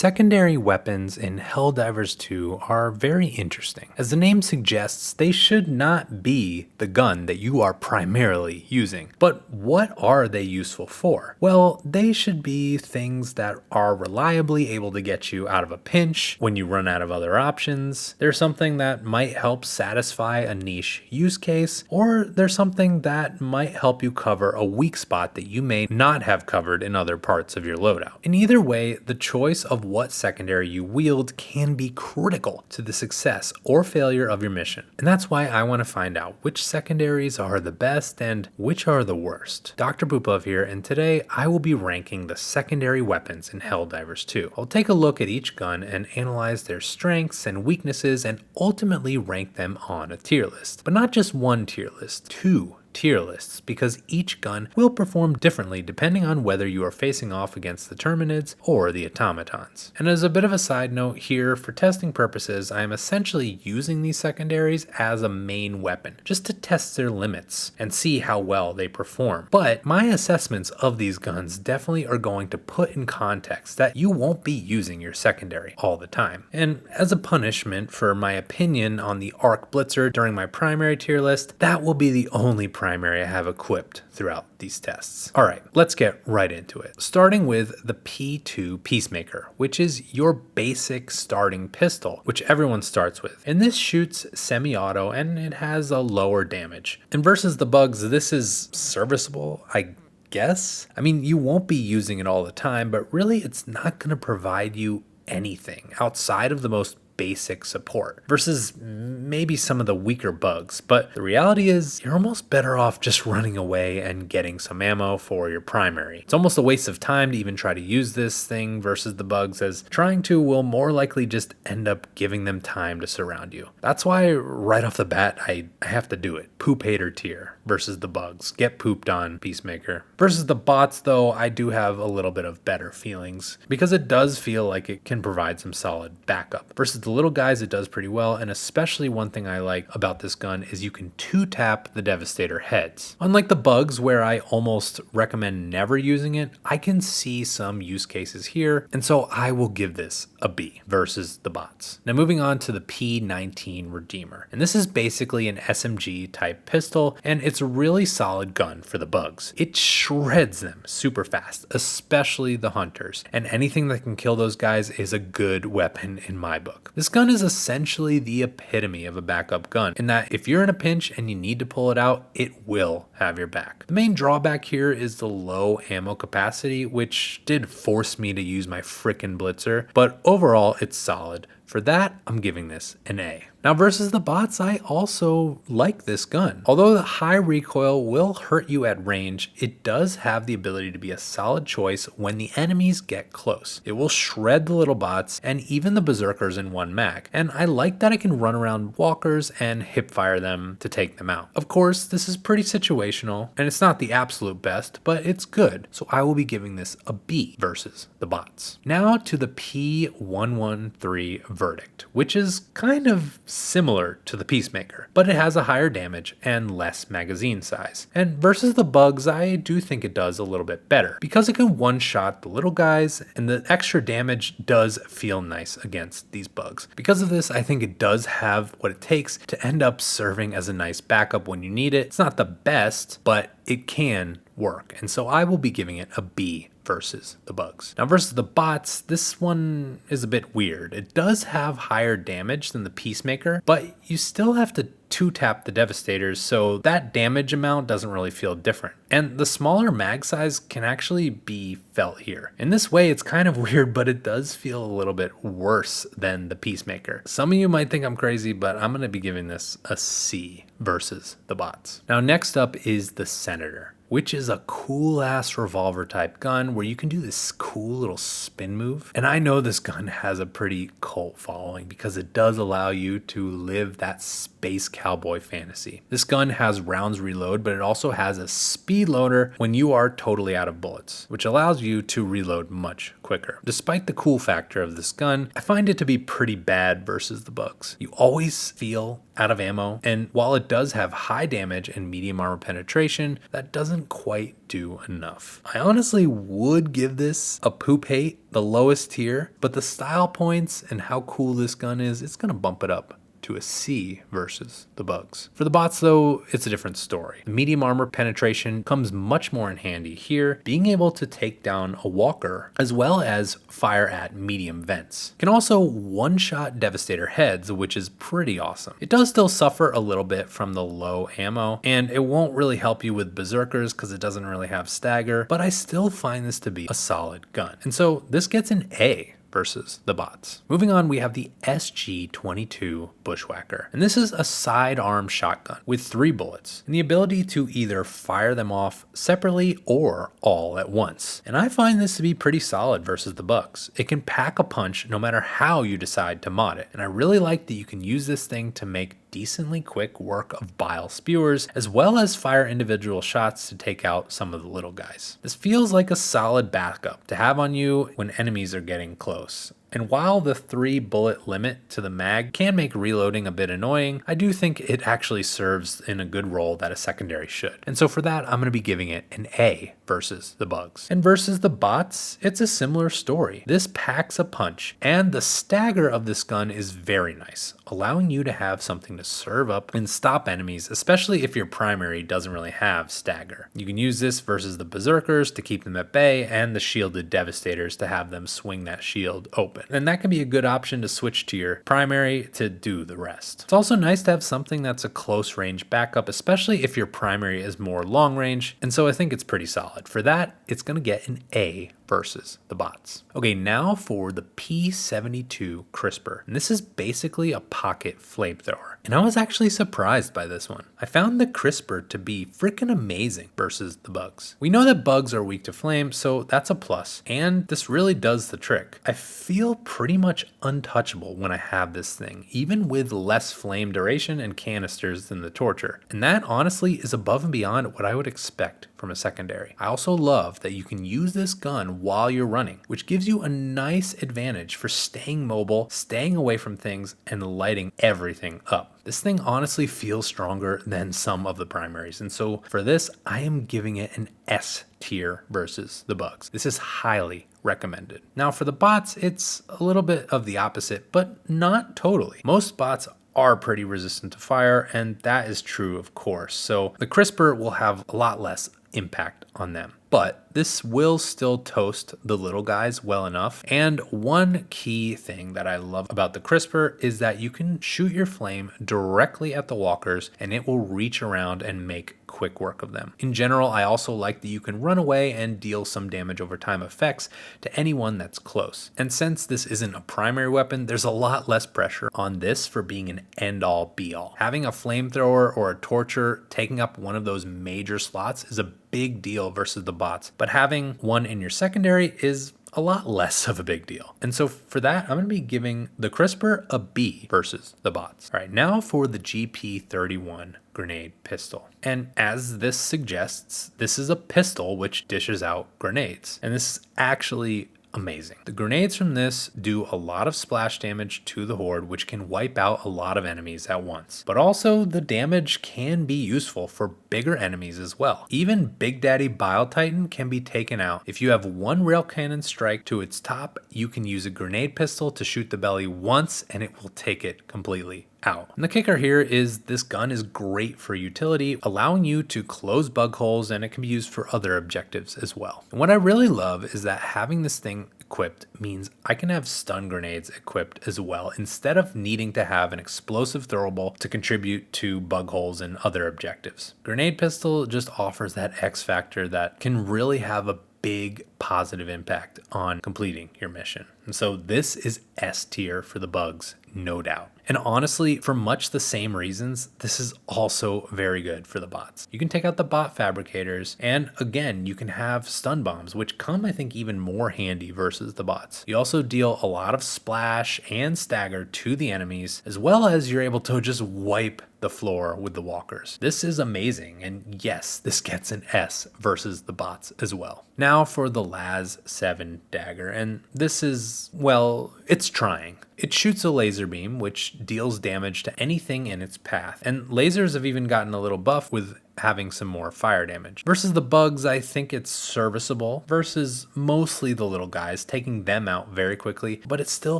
Secondary weapons in Helldivers 2 are very interesting. As the name suggests, they should not be the gun that you are primarily using. But what are they useful for? Well, they should be things that are reliably able to get you out of a pinch when you run out of other options. They're something that might help satisfy a niche use case, or they're something that might help you cover a weak spot that you may not have covered in other parts of your loadout. In either way, the choice of what secondary you wield can be critical to the success or failure of your mission. And that's why I want to find out which secondaries are the best and which are the worst. Dr. Booplove here, and today I will be ranking the secondary weapons in Helldivers 2. I'll take a look at each gun and analyze their strengths and weaknesses and ultimately rank them on a tier list. But not just one tier list, two tier lists, because each gun will perform differently depending on whether you are facing off against the Terminids or the automatons. And as a bit of a side note here, for testing purposes, I am essentially using these secondaries as a main weapon, just to test their limits and see how well they perform. But my assessments of these guns definitely are going to put in context that you won't be using your secondary all the time. And as a punishment for my opinion on the Arc Blitzer during my primary tier list, that will be the only primary I have equipped throughout these tests. Alright, let's get right into it. Starting with the P2 Peacemaker, which is your basic starting pistol, which everyone starts with. And this shoots semi-auto and it has a lower damage. And versus the bugs, this is serviceable, I guess? I mean, you won't be using it all the time, but really it's not going to provide you anything outside of the most basic support versus maybe some of the weaker bugs. But the reality is you're almost better off just running away and getting some ammo for your primary. It's almost a waste of time to even try to use this thing versus the bugs, as trying to will more likely just end up giving them time to surround you. That's why right off the bat I have to do it. Poop hater tier versus the bugs. Get pooped on, Peacemaker. Versus the bots though, I do have a little bit of better feelings because it does feel like it can provide some solid backup. Versus the little guys, it does pretty well, and especially one thing I like about this gun is you can 2-tap the Devastator heads. Unlike the bugs where I almost recommend never using it, I can see some use cases here, and so I will give this a B versus the bots. Now moving on to the P19 Redeemer, and this is basically an SMG type pistol, and it's a really solid gun for the bugs. It shreds them super fast, especially the hunters, and anything that can kill those guys is a good weapon in my book. This gun is essentially the epitome of a backup gun, in that if you're in a pinch and you need to pull it out, it will have your back. The main drawback here is the low ammo capacity, which did force me to use my frickin' blitzer, but overall it's solid. For that, I'm giving this an A. Now versus the bots, I also like this gun. Although the high recoil will hurt you at range, it does have the ability to be a solid choice when the enemies get close. It will shred the little bots and even the berserkers in one mag, and I like that I can run around walkers and hipfire them to take them out. Of course, this is pretty situational, and it's not the absolute best, but it's good, so I will be giving this a B versus the bots. Now to the P113 Verdict, which is kind of similar to the Peacemaker, but it has a higher damage and less magazine size. And versus the bugs, I do think it does a little bit better because it can one-shot the little guys, and the extra damage does feel nice against these bugs. Because of this, I think it does have what it takes to end up serving as a nice backup when you need it. It's not the best, but it can work, and so I will be giving it a B versus the bugs. Now versus the bots, this one is a bit weird. It does have higher damage than the Peacemaker, but you still have to 2-tap the Devastators, so that damage amount doesn't really feel different. And the smaller mag size can actually be felt here. In this way, it's kind of weird, but it does feel a little bit worse than the Peacemaker. Some of you might think I'm crazy, but I'm going to be giving this a C versus the bots. Now next up is the Senator, which is a cool ass revolver type gun where you can do this cool little spin move. And I know this gun has a pretty cult following because it does allow you to live that space cowboy fantasy. This gun has rounds reload, but it also has a speed loader when you are totally out of bullets, which allows you to reload much quicker. Despite the cool factor of this gun, I find it to be pretty bad versus the bugs. You always feel out of ammo, and while it does have high damage and medium armor penetration, that doesn't doesn't quite do enough. I honestly would give this a poop hate, the lowest tier, but the style points and how cool this gun is, it's gonna bump it up to a C versus the bugs. For the bots though, it's a different story. The medium armor penetration comes much more in handy here, being able to take down a walker as well as fire at medium vents. Can also one-shot devastator heads, which is pretty awesome. It does still suffer a little bit from the low ammo, and it won't really help you with berserkers because it doesn't really have stagger, but I still find this to be a solid gun. And so this gets an A versus the bots. Moving on, we have the SG-22 Bushwhacker. And this is a sidearm shotgun with 3 bullets and the ability to either fire them off separately or all at once. And I find this to be pretty solid versus the bugs. It can pack a punch no matter how you decide to mod it. And I really like that you can use this thing to make decently quick work of bile spewers, as well as fire individual shots to take out some of the little guys. This feels like a solid backup to have on you when enemies are getting close. And while the 3 bullet limit to the mag can make reloading a bit annoying, I do think it actually serves in a good role that a secondary should. And so for that, I'm going to be giving it an A versus the bugs. And versus the bots, it's a similar story. This packs a punch, and the stagger of this gun is very nice, allowing you to have something to serve up and stop enemies, especially if your primary doesn't really have stagger. You can use this versus the berserkers to keep them at bay, and the shielded devastators to have them swing that shield open. And that can be a good option to switch to your primary to do the rest. It's also nice to have something that's a close range backup, especially if your primary is more long range, and so I think it's pretty solid. For that, it's going to get an A versus the bots. Okay, now for the P72 Crisper. And this is basically a pocket flamethrower. And I was actually surprised by this one. I found the Crisper to be freaking amazing versus the bugs. We know that bugs are weak to flame, so that's a plus. And this really does the trick. I feel pretty much untouchable when I have this thing, even with less flame duration and canisters than the Torture. And that honestly is above and beyond what I would expect from a secondary. I also love that you can use this gun while you're running, which gives you a nice advantage for staying mobile, staying away from things, and lighting everything up. This thing honestly feels stronger than some of the primaries, and so for this, I am giving it an S tier versus the bugs. This is highly recommended. Now for the bots, it's a little bit of the opposite, but not totally. Most bots are pretty resistant to fire, and that is true, of course. So the Crisper will have a lot less impact on them. But this will still toast the little guys well enough. And one key thing that I love about the Crisper is that you can shoot your flame directly at the walkers and it will reach around and make quick work of them. In general, I also like that you can run away and deal some damage over time effects to anyone that's close. And since this isn't a primary weapon, there's a lot less pressure on this for being an end-all be-all. Having a flamethrower or a torture taking up one of those major slots is a big deal versus the bots, but having one in your secondary is a lot less of a big deal. And so for that, I'm going to be giving the Crisper a B versus the bots. All right, now for the GP31 grenade pistol. And as this suggests, this is a pistol which dishes out grenades. And this is actually amazing. The grenades from this do a lot of splash damage to the horde, which can wipe out a lot of enemies at once. But also the damage can be useful for bigger enemies as well. Even Big Daddy Bile Titan can be taken out. If you have one rail cannon strike to its top, you can use a grenade pistol to shoot the belly once and it will take it completely out. And the kicker here is this gun is great for utility, allowing you to close bug holes, and it can be used for other objectives as well. And what I really love is that having this thing equipped means I can have stun grenades equipped as well, instead of needing to have an explosive throwable to contribute to bug holes and other objectives. Grenade pistol just offers that X factor that can really have a big positive impact on completing your mission. And so this is S tier for the bugs, no doubt. And honestly, for much the same reasons, this is also very good for the bots. You can take out the bot fabricators, and again, you can have stun bombs, which come, I think, even more handy versus the bots. You also deal a lot of splash and stagger to the enemies, as well as you're able to just wipe the floor with the walkers. This is amazing, and yes, this gets an S versus the bots as well. Now for the Laz 7 dagger, and this is, well, it's trying. It shoots a laser beam, which deals damage to anything in its path, and lasers have even gotten a little buff with having some more fire damage. Versus the bugs, I think it's serviceable versus mostly the little guys, taking them out very quickly, but it still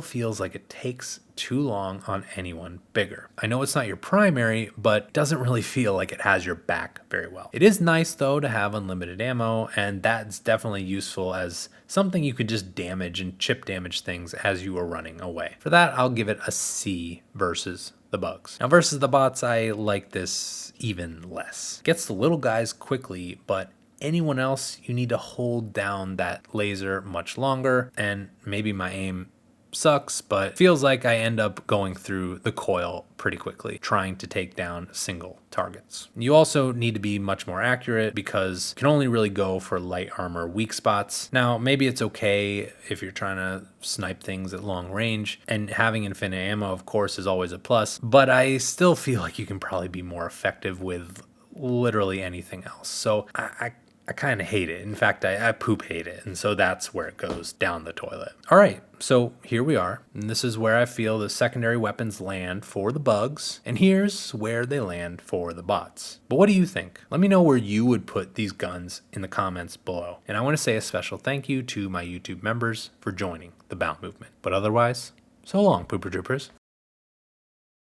feels like it takes too long on anyone bigger. I know it's not your primary, but doesn't really feel like it has your back very well. It is nice though to have unlimited ammo, and that's definitely useful as something you could just damage and chip damage things as you are running away. For that, I'll give it a C versus the bugs. Now versus the bots, I like this even less. Gets the little guys quickly, but anyone else, you need to hold down that laser much longer, and maybe my aim sucks, but feels like I end up going through the coil pretty quickly, trying to take down single targets. You also need to be much more accurate because you can only really go for light armor weak spots. Now, maybe it's okay if you're trying to snipe things at long range, and having infinite ammo, of course, is always a plus, but I still feel like you can probably be more effective with literally anything else. So I kind of hate it. In fact, I poop hate it. And so that's where it goes down the toilet. All right, so here we are. And this is where I feel the secondary weapons land for the bugs. And here's where they land for the bots. But what do you think? Let me know where you would put these guns in the comments below. And I want to say a special thank you to my YouTube members for joining the Bowel Movement. But otherwise, so long, Pooper Troopers.